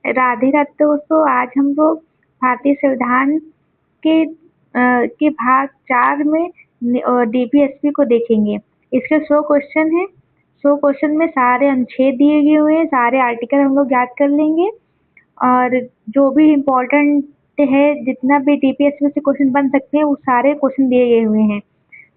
राधे राधे दोस्तों, आज हम लोग भारतीय संविधान के भाग 4 में डीपीएसपी को देखेंगे। इसके 100 क्वेश्चन हैं। 100 क्वेश्चन में सारे अनुच्छेद दिए गए हुए हैं, सारे आर्टिकल हम लोग याद कर लेंगे और जो भी इम्पोर्टेंट है, जितना भी डीपीएसपी से क्वेश्चन बन सकते हैं, वो सारे क्वेश्चन दिए गए हुए हैं।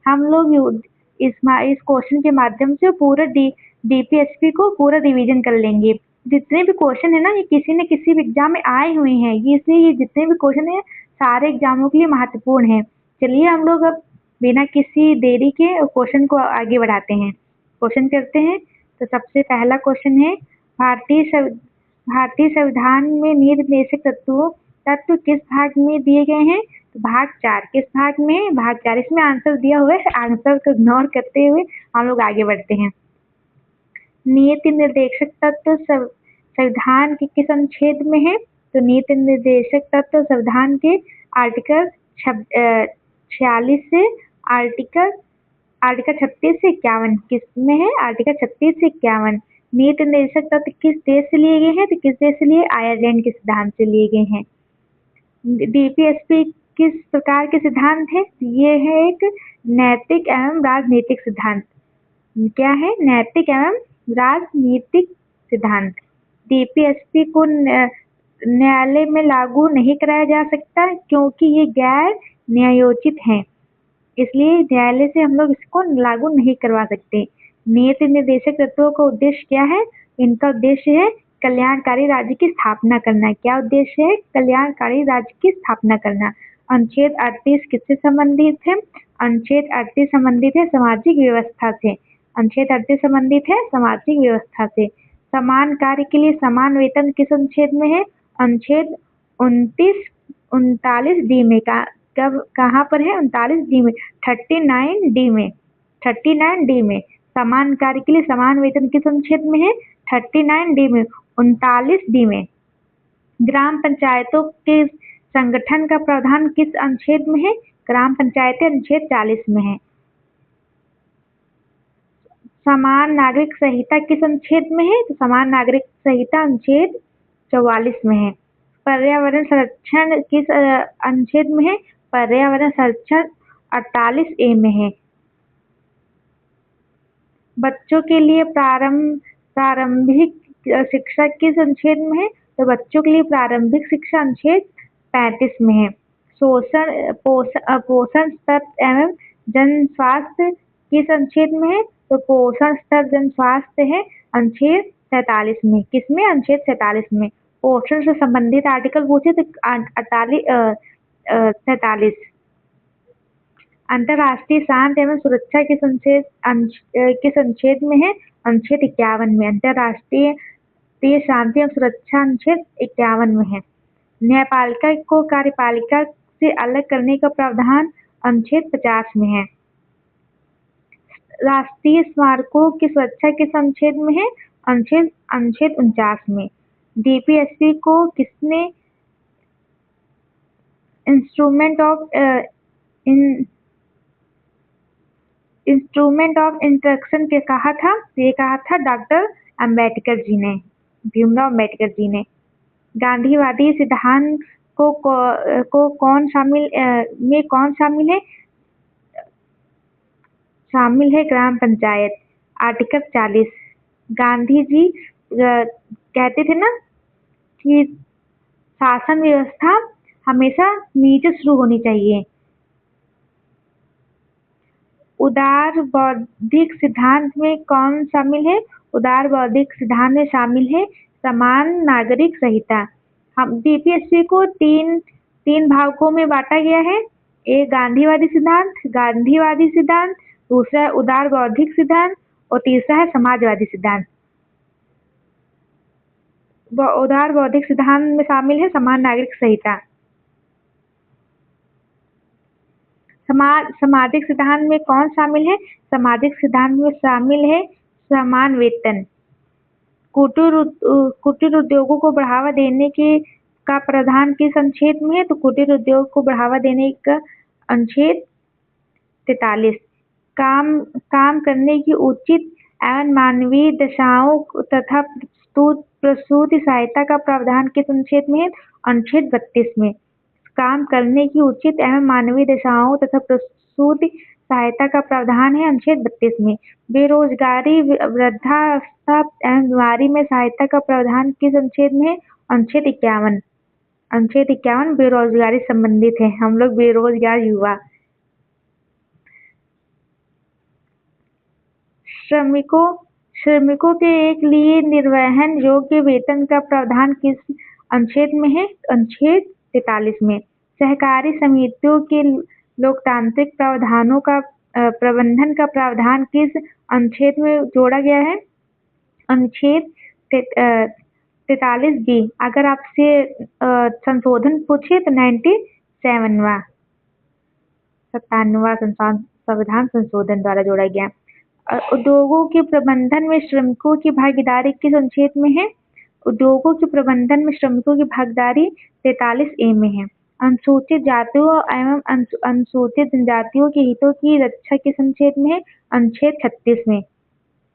हम लोग इस क्वेश्चन के माध्यम से पूरा डीपीएसपी को पूरा रिवीजन कर लेंगे। जितने भी क्वेश्चन है ना, ये किसी न किसी भी एग्जाम में आए हुए हैं, ये इसलिए ये जितने भी क्वेश्चन है सारे एग्जामों के लिए महत्वपूर्ण है। चलिए हम लोग अब बिना किसी देरी के क्वेश्चन को आगे बढ़ाते हैं। क्वेश्चन करते हैं। तो सबसे पहला क्वेश्चन है, भारतीय संविधान में निर्देशक तत्व किस भाग में दिए गए हैं? तो भाग 4। किस भाग में? भाग 4। इसमें आंसर दिया हुआ है, आंसर को इग्नोर करते हुए हम लोग आगे बढ़ते हैं। नीति निर्देशक तत्व संविधान के किस अनुच्छेद में है? तो नीति निर्देशक तत्व संविधान के आर्टिकल 46 से आर्टिकल 36 से 51 किस में है? आर्टिकल 36 से 51। नीति निर्देशक तत्व किस देश से लिए गए हैं? तो किस देश से लिए? आयरलैंड के सिद्धांत से लिए गए हैं। डीपीएसपी किस प्रकार के सिद्धांत है? ये है एक नैतिक एवं राजनीतिक सिद्धांत। क्या है? नैतिक एवं राजनीतिक सिद्धांत। डीपीएसपी को न्यायालय में लागू नहीं कराया जा सकता क्योंकि ये गैर न्यायोचित है, इसलिए न्यायालय से हम लोग इसको लागू नहीं करवा सकते। नीति निर्देशक तत्वों का उद्देश्य क्या है? इनका उद्देश्य है कल्याणकारी राज्य की स्थापना करना। क्या उद्देश्य है? कल्याणकारी राज्य की स्थापना करना। अनुच्छेद 38 किससे संबंधित है? अनुच्छेद 38 संबंधित है सामाजिक व्यवस्था से। अनुच्छेद 38 संबंधित है सामाजिक व्यवस्था से। समान कार्य के लिए समान वेतन किस अनुच्छेद में है? अनुच्छेद 39 डी में। कहाँ पर है? 39 डी में, 39 डी में, 39 डी में। समान कार्य के लिए समान वेतन किस अनुच्छेद में है? 39 डी में, 39 डी में। ग्राम पंचायतों के संगठन का प्रावधान किस अनुच्छेद में है? ग्राम पंचायतें अनुच्छेद 40 में है। समान नागरिक संहिता किस अनुच्छेद में है? तो समान नागरिक संहिता अनुच्छेद 44 में है। पर्यावरण संरक्षण किस अनुच्छेद में है? पर्यावरण संरक्षण 48 ए में है। बच्चों के लिए प्रारंभिक शिक्षा किस अनुच्छेद में है? तो बच्चों के लिए प्रारंभिक शिक्षा अनुच्छेद 35 में है। पोषण स्तर एवं जन स्वास्थ्य किस अनुच्छेद में है? तो पोषण स्तर जन स्वास्थ्य है अनुच्छेद 47 में। किसमें? अनुच्छेद 47 में। पोषण से संबंधित आर्टिकल पूछे तो 47। अंतर्राष्ट्रीय शांति एवं सुरक्षा किस अनुच्छेद में है? अनुच्छेद 51 में। अंतर्राष्ट्रीय शांति एवं सुरक्षा अनुच्छेद 51 में है। न्यायपालिका को कार्यपालिका से अलग करने का प्रावधान अनुच्छेद 50 में है। राष्ट्रीय स्मारकों की सुरक्षा किस अनुच्छेद में है? अनुच्छेद 49 में। डीपीएसपी को किसने इंस्ट्रूमेंट ऑफ इंस्ट्रक्शन के कहा था? ये कहा था डॉक्टर अंबेडकर जी ने, भीमराव अंबेडकर जी ने। गांधीवादी सिद्धांत को कौन शामिल है? शामिल है ग्राम पंचायत। आर्टिकल 40। गांधी जी कहते थे ना कि शासन व्यवस्था हमेशा नीचे शुरू होनी चाहिए। उदार बौद्धिक सिद्धांत में कौन शामिल है? उदार बौद्धिक सिद्धांत में शामिल है समान नागरिक संहिता। हम डीपीएसपी को तीन भागों में बांटा गया है। एक गांधीवादी सिद्धांत, दूसरा है उदार बौद्धिक सिद्धांत और तीसरा है समाजवादी सिद्धांत। उदार बौद्धिक सिद्धांत में शामिल है समान नागरिक संहिता। सामाजिक सिद्धांत में कौन शामिल है? सामाजिक सिद्धांत में शामिल है समान वेतन। कुटीर उद्योगों को बढ़ावा देने का प्रावधान किस अनुच्छेद में है? तो कुटीर उद्योग को बढ़ावा देने का अनुच्छेद 43। काम करने की उचित एवं मानवीय दशाओं तथा प्रसूति सहायता का प्रावधान किस अनुच्छेद में है? अनुच्छेद 32 में। काम करने की उचित एवं मानवीय दशाओं तथा प्रसूति सहायता का प्रावधान है अनुच्छेद 32 में। बेरोजगारी, वृद्धावस्था एवं बीमारी में सहायता का प्रावधान किस अनुच्छेद में है? अनुच्छेद 51। अनुच्छेद 51 बेरोजगारी संबंधित है, हम लोग बेरोजगार युवा। श्रमिकों के एक लिए निर्वहन योग्य वेतन का प्रावधान किस अनुच्छेद में है? अनुच्छेद 43 में। सहकारी समितियों के लोकतांत्रिक प्रावधानों का प्रबंधन का प्रावधान किस अनुच्छेद में जोड़ा गया है? अनुच्छेद 43B। अगर आपसे संशोधन पूछे तो 97वां संविधान संशोधन द्वारा जोड़ा गया। उद्योगों के प्रबंधन में श्रमिकों की भागीदारी किस अनुच्छेद में है? उद्योगों के प्रबंधन में श्रमिकों की भागीदारी 43A में है। अनुसूचित जातियों एवं अनुसूचित जनजातियों के हितों की रक्षा किस अनुच्छेद में है? अनुच्छेद 36 में।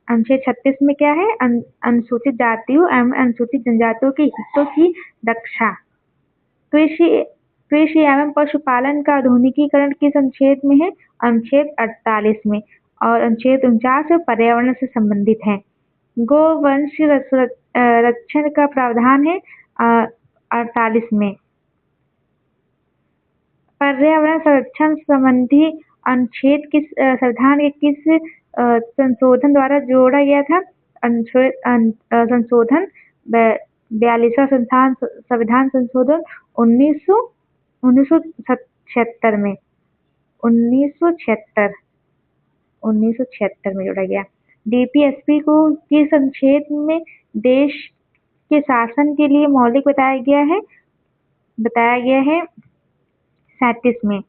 अनुच्छेद 36 में क्या है? अनुसूचित जातियों एवं अनुसूचित जनजातियों के हितों की रक्षा। कृषि एवं पशुपालन का आधुनिकीकरण किस अनुच्छेद में है? अनुच्छेद 48 में। और अनुच्छेद 49 पर्यावरण से संबंधित है। गोवंश रक्षण का प्रावधान है 48 में। पर्यावरण संरक्षण संबंधी अनुच्छेद किस संविधान के किस संशोधन द्वारा जोड़ा गया था? संशोधन 42वां संविधान संशोधन 1976 में। 1976 में जोड़ा गया। डीपीएसपी को किस अनुच्छेद में देश के शासन के लिए मौलिक बताया गया है? 37 में।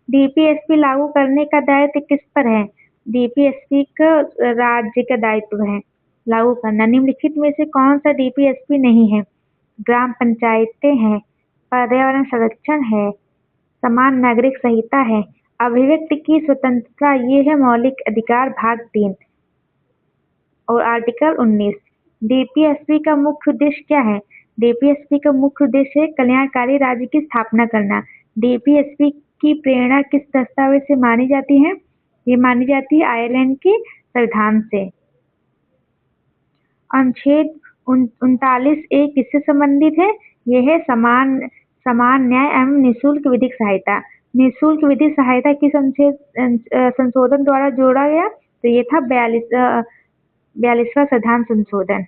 डीपीएसपी लागू करने का दायित्व किस पर है? डीपीएसपी का राज्य का दायित्व है लागू करना। निम्नलिखित में से कौन सा डीपीएसपी नहीं है? ग्राम पंचायतें हैं, पर्यावरण संरक्षण है, समान नागरिक संहिता है, अभिव्यक्ति की स्वतंत्रता, ये है मौलिक अधिकार भाग 3 और आर्टिकल 19। डीपीएसपी का मुख्य उद्देश्य क्या है? डीपीएसपी का मुख्य उद्देश्य है कल्याणकारी राज्य की स्थापना करना। डीपीएसपी की प्रेरणा किस दस्तावेज से मानी जाती है? ये मानी जाती है आयरलैंड के संविधान से। अनुच्छेद 39A किससे संबंधित है? यह है समान न्याय एवं निःशुल्क विधिक सहायता। निःशुल्क विधिक सहायता किस अनुच्छेद संशोधन द्वारा जोड़ा गया? तो ये था 42वां संविधान संशोधन।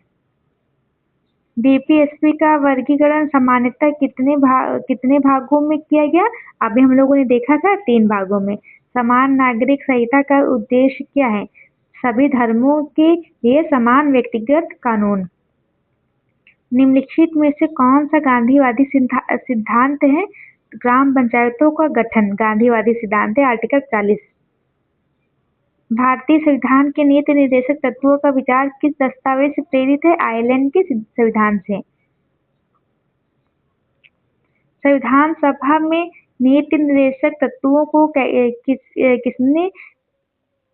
डीपीएसपी का वर्गीकरण सामान्यतः कितने भागों में किया गया? अभी हम लोगों ने देखा था 3 भागों में। समान नागरिक संहिता का उद्देश्य क्या है? सभी धर्मों के लिए समान व्यक्तिगत कानून। निम्नलिखित में से कौन सा गांधीवादी सिद्धांत है? ग्राम पंचायतों का गठन गांधीवादी सिद्धांत है, आर्टिकल 40। भारतीय संविधान के नीति निर्देशक तत्वों का विचार किस दस्तावेज से प्रेरित है? आयरलैंड के संविधान से। संविधान सभा में नीति निर्देशक तत्वों को किसने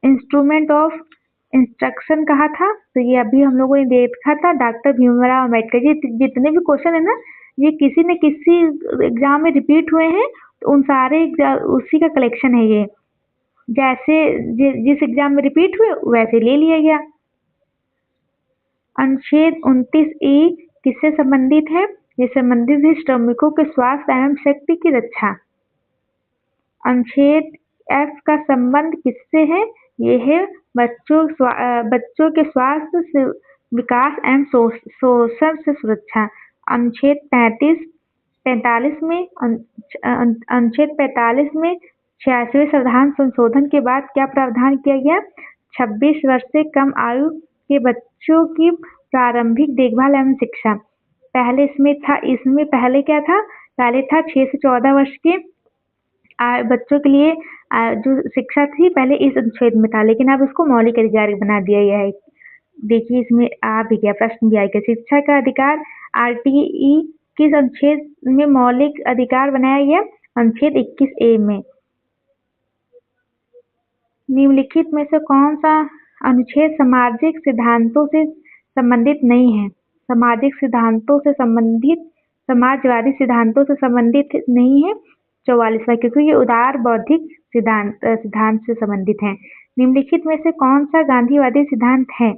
इंस्ट्रूमेंट ऑफ इंस्ट्रक्शन कहा था? तो ये अभी हम लोगों ने देखा था डॉक्टर भीमराव अम्बेडकर जी। जितने भी क्वेश्चन है ना, ये किसी न किसी एग्जाम में रिपीट हुए हैं, तो उन सारे उसी का कलेक्शन है ये। जैसे जिस एग्जाम में रिपीट हुए वैसे ले लिया गया। अनुच्छेद 29E किससे संबंधित है? ये संबंधित है श्रमिकों के स्वास्थ्य एवं शक्ति की रक्षा। अनुच्छेद F का संबंध किससे है? ये है बच्चों के स्वास्थ्य से विकास एवं शोषण से सुरक्षा। अनुच्छेद 45 में 86वें संविधान संशोधन के बाद क्या प्रावधान किया गया? 26 वर्ष से कम आयु के बच्चों की प्रारंभिक देखभाल एवं शिक्षा। पहले इसमें पहले क्या था? पहले था 6 से 14 वर्ष के बच्चों के लिए जो शिक्षा थी पहले इस अनुच्छेद में था, लेकिन अब इसको मौलिक अधिकार बना दिया गया है। देखिए इसमें आ भी गया, प्रश्न भी आएगा। शिक्षा का अधिकार आरटीई किस अनुच्छेद में मौलिक अधिकार बनाया गया? अनुच्छेद 21A में। निम्नलिखित में से कौन सा अनुच्छेद सामाजिक सिद्धांतों से संबंधित नहीं है। सामाजिक सिद्धांतों से संबंधित समाजवादी सिद्धांतों से संबंधित नहीं है। 44वां, क्योंकि ये उदार बौद्धिक सिद्धांत से संबंधित है। निम्नलिखित में से कौन सा गांधीवादी सिद्धांत है?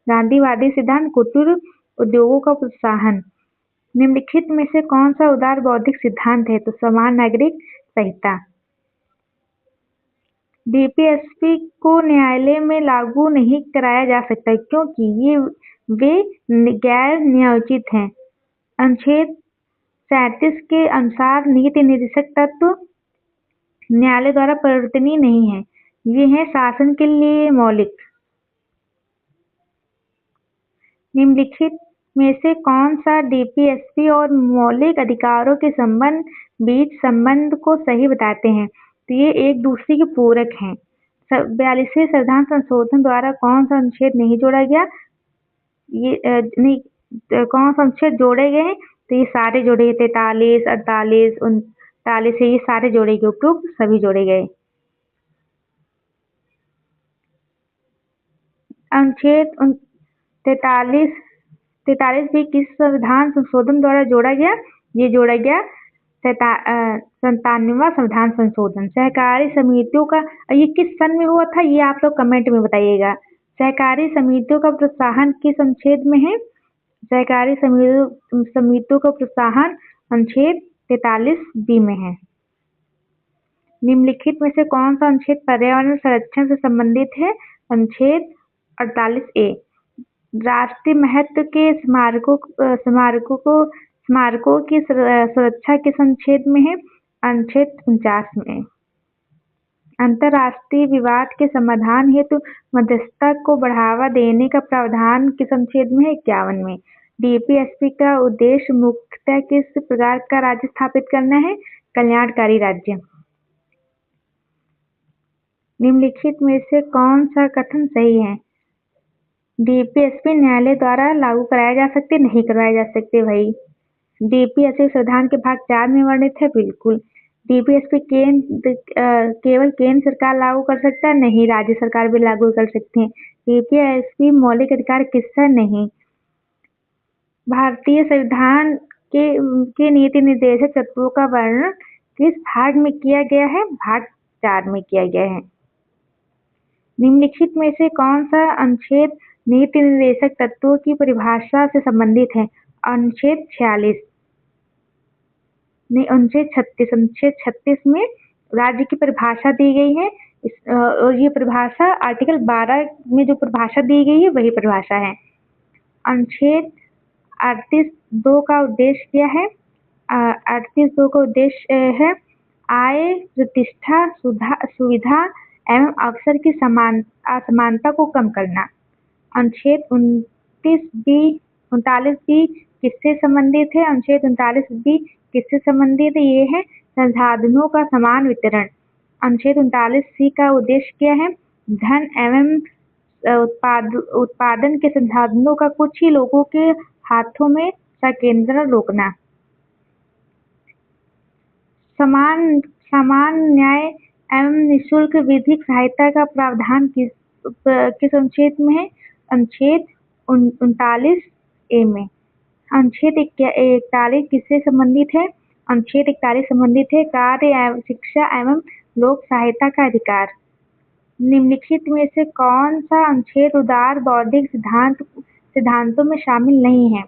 गांधीवादी सिद्धांत कुटीर उद्योगों का प्रोत्साहन। निम्नलिखित में से कौन सा उदार बौद्धिक सिद्धांत है? तो समान नागरिक संहिता। डीपीएसपी को न्यायालय में लागू नहीं कराया जा सकता क्योंकि वे गैर न्यायोचित हैं। अनुच्छेद 37 के अनुसार नीति निर्देशक तत्व न्यायालय द्वारा परिवर्तनीय नहीं है। ये हैं शासन के लिए मौलिक। निम्नलिखित में से कौन सा डीपीएसपी और मौलिक अधिकारों के बीच संबंध को सही बताते हैं? तो ये एक दूसरे के पूरक हैं। 42वें संविधान संशोधन द्वारा कौन सा अनुच्छेद नहीं जोड़ा गया? कौन सा अनुच्छेद जोड़े गए हैं? तो ये सारे जोड़े गए। 43, 48, 39 ये सारे जोड़े गए। उपयुक्त सभी जोड़े गए। अनुच्छेद 43 भी किस संविधान संशोधन द्वारा जोड़ा गया? ये जोड़ा गया 97वां संविधान संशोधन। सहकारी समितियों का ये किस सन में हुआ था? ये आप लोग कमेंट में बताइएगा। सहकारी समितियों का प्रोत्साहन किस अनुच्छेद में है? सहकारी समितियों का प्रोत्साहन अनुच्छेद 43B में है। निम्नलिखित में से कौन सा अनुच्छेद पर्यावरण संरक्षण से संबंधित है? अनुच्छेद 48A। राष्ट्रीय महत्व के स्मारकों की सुरक्षा किस अनुच्छेद में है? अनुच्छेद 49 में। अंतर्राष्ट्रीय विवाद के समाधान हेतु मध्यस्थता को बढ़ावा देने का प्रावधान किस अनुच्छेद में है? 51 में। डीपीएसपी का उद्देश्य मुख्यतः किस प्रकार का राज्य स्थापित करना है? कल्याणकारी राज्य। निम्नलिखित में से कौन सा कथन सही है? डीपीएसपी न्यायालय द्वारा लागू कराया जा सकते, नहीं करवाए जा सकते। भाई डीपीएसपी संविधान के भाग 4 में वर्णित है। बिल्कुल। डीपीएसपी केवल केंद्र सरकार लागू कर सकता है, नहीं राज्य सरकार भी लागू कर सकती है। डीपीएसपी मौलिक अधिकार किसका नहीं? भारतीय संविधान के नीति निर्देशक तत्वों का वर्णन किस भाग में किया गया है? भाग 4 में किया गया है। निम्नलिखित में से कौन सा अनुच्छेद नीति निर्देशक तत्वों की परिभाषा से संबंधित है? अनुच्छेद 46 नहीं, अनुच्छेद 36। अनुच्छेद 36 में राज्य की परिभाषा दी गई है। और ये परिभाषा आर्टिकल 12 में जो परिभाषा दी गई है वही परिभाषा है। अनुच्छेद 38(2) का उद्देश्य क्या है? 38(2) का उद्देश्य है आय, प्रतिष्ठा, सुविधा एवं अवसर की असमानता को कम करना। अनुच्छेद 39B किससे संबंधित है? अनुच्छेद 39B किससे संबंधित है? ये है संसाधनों का समान वितरण। अनुच्छेद 39C का उद्देश्य क्या है? धन एवं उत्पादन के संसाधनों का कुछ ही लोगों के हाथों में संकेंद्रण रोकना। समान न्याय एवं निःशुल्क विधिक सहायता का प्रावधान किस अनुच्छेद में है? अनुच्छेद 39A में। अनुच्छेद 41 किससे संबंधित है? अनुच्छेद 41 संबंधित है कार्य एवं शिक्षा एवं लोक सहायता का अधिकार। निम्नलिखित में से कौन सा अनुच्छेद उदार बौद्धिक सिद्धांतों में शामिल नहीं है?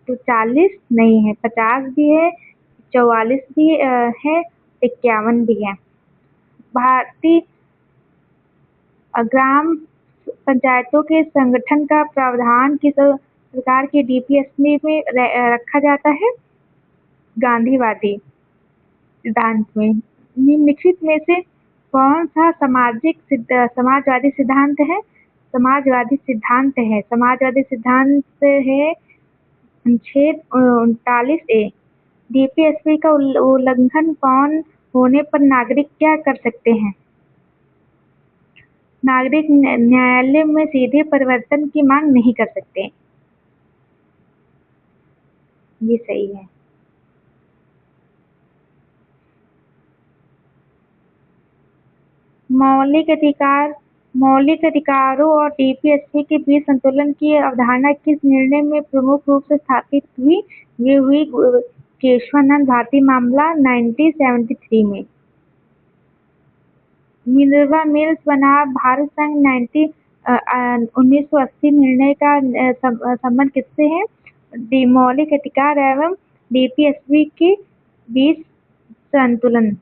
तो 40 नहीं है, 50 भी है, 44 भी है, 51 भी है। भारतीय ग्राम पंचायतों के संगठन का प्रावधान किस प्रकार के डीपीएसपी में रखा जाता है? गांधीवादी सिद्धांत में। निम्नलिखित में से कौन सा समाजवादी सिद्धांत है? समाजवादी सिद्धांत है। समाजवादी सिद्धांत है अनुच्छेद 39A। डीपीएसपी का उल्लंघन कौन होने पर नागरिक क्या कर सकते हैं? नागरिक न्यायालय में सीधे परिवर्तन की मांग नहीं कर सकते। ये सही है। मौलिक अधिकार मौलिक अधिकारों और डीपीएसपी के बीच संतुलन की अवधारणा किस निर्णय में प्रमुख रूप से स्थापित हुई? ये हुई केशवानंद भारती मामला 1973 में। मिनर्वा मिल्स बनाम भारत संघ 1980 निर्णय का संबंध किससे है? मौलिक अधिकार एवं डीपीएसपी के बीच संतुलन।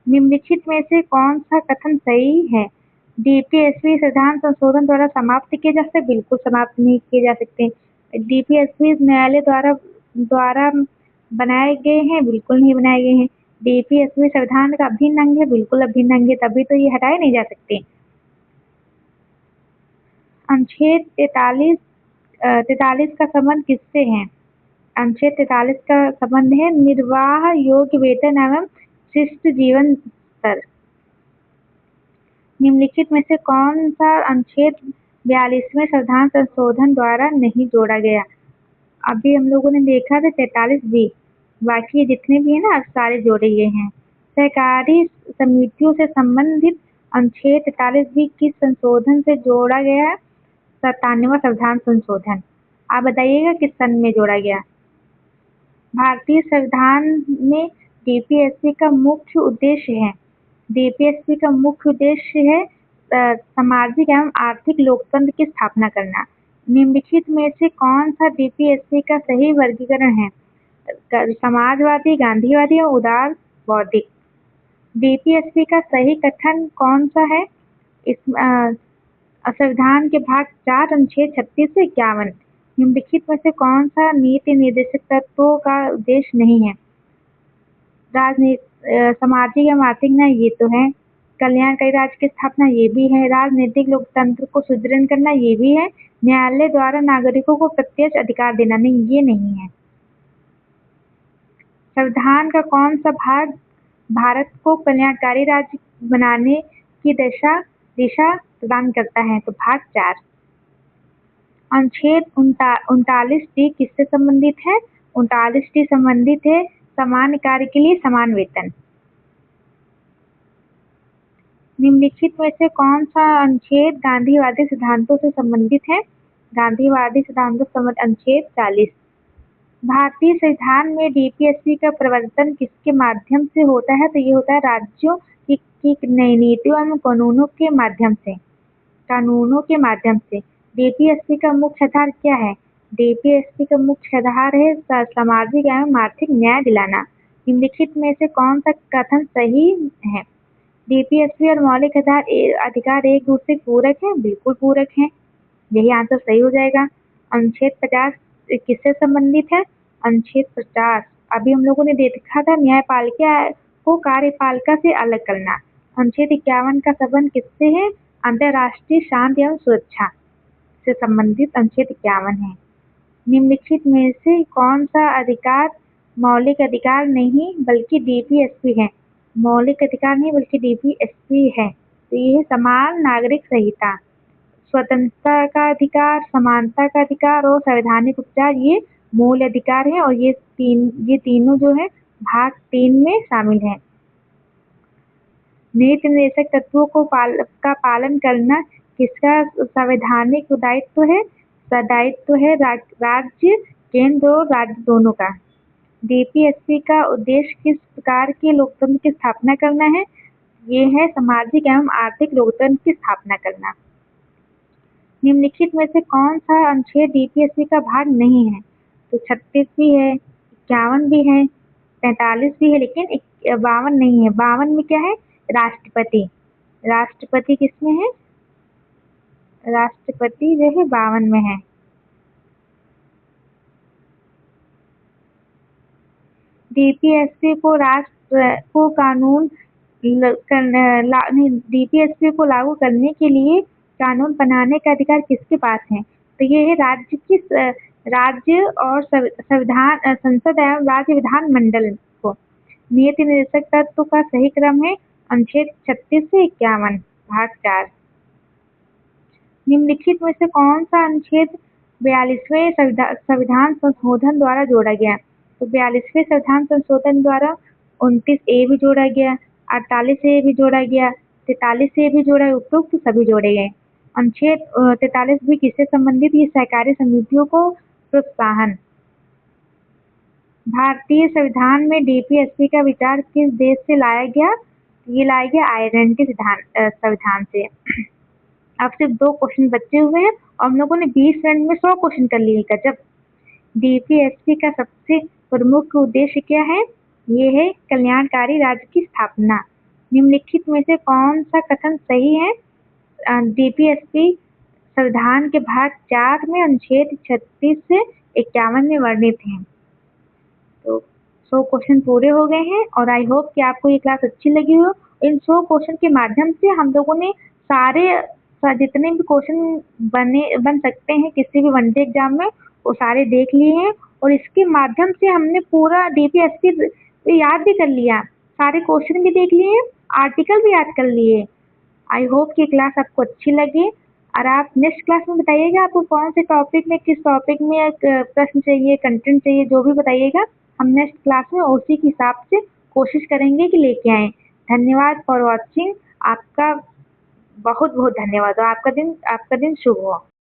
निम्नलिखित में से कौन सा कथन सही है? डीपीएसपी संविधान संशोधन द्वारा समाप्त किए जा सकते? बिल्कुल समाप्त नहीं किए जा सकते। डीपीएसपी न्यायालय द्वारा बनाए गए हैं? बिल्कुल नहीं बनाए गए हैं। डीपीएसपी संविधान का अभिन्न अंग है? बिल्कुल अभिन्न अंग है, तभी तो ये हटाए नहीं जा सकते। अनुच्छेद 43 का संबंध किससे है? अनुच्छेद 43 का संबंध है निर्वाह योग्य वेतन एवं शिष्ट जीवन स्तर। निम्नलिखित में से कौन सा अनुच्छेद 42वें संविधान संशोधन द्वारा नहीं जोड़ा गया? अभी हम लोगों ने देखा था 43B, बाकी जितने भी है ना सारे जोड़े गए हैं। सहकारी समितियों से संबंधित अनुच्छेद 43B किस संशोधन से जोड़ा गया? 97वां संविधान संशोधन। आप बताइएगा किस सन में जोड़ा गया? भारतीय संविधान में डीपीएसपी का मुख्य उद्देश्य है। डीपीएसपी का मुख्य उद्देश्य है सामाजिक एवं आर्थिक लोकतंत्र की स्थापना करना। निम्नलिखित में से कौन सा डीपीएसपी का सही वर्गीकरण है? समाजवादी, गांधीवादी और उदार बौद्धिक। डीपीएसपी का सही कथन कौन सा है? इस संविधान के भाग 4 अनुच्छेद 36 से 51। निम्नलिखित में से कौन सा नीति निर्देशक तत्वों का उद्देश्य नहीं है? सामाजिक एवं आर्थिक न्याय ये तो है, कल्याणकारी राज्य की स्थापना ये भी है, राजनीतिक लोकतंत्र को सुदृढ़ करना ये भी है, न्यायालय द्वारा नागरिकों को प्रत्यक्ष अधिकार देना नहीं, ये नहीं है। संविधान का कौन सा भाग भारत को कल्याणकारी राज्य बनाने की दिशा प्रदान करता है? तो भाग 4। अनुच्छेद 39D किससे संबंधित है? 39D संबंधित है समान कार्य के लिए समान वेतन। निम्नलिखित में से कौन सा अनुच्छेद गांधीवादी सिद्धांतों से संबंधित है? गांधीवादी सिद्धांतों से संबंधित अनुच्छेद 40। भारतीय संविधान में डीपीएसपी का प्रवर्तन किसके माध्यम से होता है? तो ये होता है राज्यों की नई नीतियों एवं कानूनों के माध्यम से। डीपीएसपी का मुख्य आधार क्या है? डीपीएसपी का मुख्य आधार है सामाजिक एवं आर्थिक न्याय दिलाना। निम्नलिखित में से कौन सा कथन सही है? डीपीएसपी और मौलिक अधिकार एक दूसरे पूरक है? बिल्कुल पूरक है, यही आंसर सही हो जाएगा। अनुच्छेद 50 किससे संबंधित है? अनुच्छेद 50 अभी हम लोगों ने देखा था न्यायपालिका को कार्यपालिका से अलग करना। अनुच्छेद 51 का संबंध किससे है? अंतर्राष्ट्रीय शांति एवं सुरक्षा से संबंधित अनुच्छेद 51 है। निम्नलिखित में से कौन सा अधिकार मौलिक अधिकार नहीं बल्कि डीपीएसपी है? मौलिक अधिकार नहीं बल्कि डीपीएसपी है। तो ये समान नागरिक संहिता, स्वतंत्रता का अधिकार, समानता का अधिकार और संवैधानिक उपचार ये मूल अधिकार है और ये तीनों जो है भाग 3 में शामिल है। नीति निर्देशक तत्वों का पालन करना किसका संवैधानिक दायित्व है? राज्य, केंद्र और राज्य दोनों का। डीपीएसपी का उद्देश्य किस प्रकार के लोकतंत्र की स्थापना करना है? ये है सामाजिक एवं आर्थिक लोकतंत्र की स्थापना करना। निम्नलिखित में से कौन सा अनुच्छेद डीपीएसपी का भाग नहीं है? तो 36 भी है, 51 भी है, 45 भी है, लेकिन 52 नहीं है। 52 में क्या है? राष्ट्रपति। राष्ट्रपति किसमें है? राष्ट्रपति जो है 52 में है। डीपीएसपी को लागू करने के लिए कानून बनाने का अधिकार किसके पास है? तो ये है राज्य और संसद एवं राज्य विधान मंडल को। नीति निर्देशक तत्व का सही क्रम है अनुच्छेद 36 से 51 भाग 4। निम्नलिखित में से कौन सा अनुच्छेद 42वें संविधान संशोधन द्वारा जोड़ा गया? तो 42वें संविधान संशोधन द्वारा 29A भी जोड़ा गया, 48A भी जोड़ा गया, 43 से भी जोड़ा है, उपरोक्त सभी जोड़े गए। अनुच्छेद 43 भी किससे संबंधित? ये सहकारी समितियों को प्रोत्साहन। भारतीय संविधान में डीपीएसपी का विचार किस देश से लाया गया? ये लाया गया आयरलैंड के संविधान से। अब सिर्फ 2 क्वेश्चन बचे हुए हैं और हम लोगों ने 20 मिनट में 100 क्वेश्चन कर लिए। गजब। डीपीएसपी का सबसे प्रमुख उद्देश्य क्या है? ये है कल्याणकारी राज्य की स्थापना। निम्नलिखित में से कौन सा कथन सही है? डीपीएसपी संविधान के भाग 4 में अनुच्छेद 36 से 51 में वर्णित हैं। तो 100 क्वेश्चन पूरे हो गए हैं और आई होप कि आपको ये क्लास अच्छी लगी हो। इन 100 क्वेश्चन के माध्यम से हम लोगों ने जितने भी क्वेश्चन बन सकते हैं किसी भी वनडे एग्जाम में, वो सारे देख लिए हैं और इसके माध्यम से हमने पूरा डीपीएसपी याद भी कर लिया, सारे क्वेश्चन भी देख लिए, आर्टिकल भी याद कर लिए। आई होप कि क्लास आपको अच्छी लगी और आप नेक्स्ट क्लास में बताइएगा आपको कौन से टॉपिक में, किस टॉपिक में प्रश्न चाहिए, कंटेंट चाहिए, जो भी बताइएगा हम नेक्स्ट क्लास में उसी के हिसाब से कोशिश करेंगे कि लेके आएँ। धन्यवाद फॉर वॉचिंग। आपका बहुत बहुत धन्यवाद और आपका दिन शुभ हो।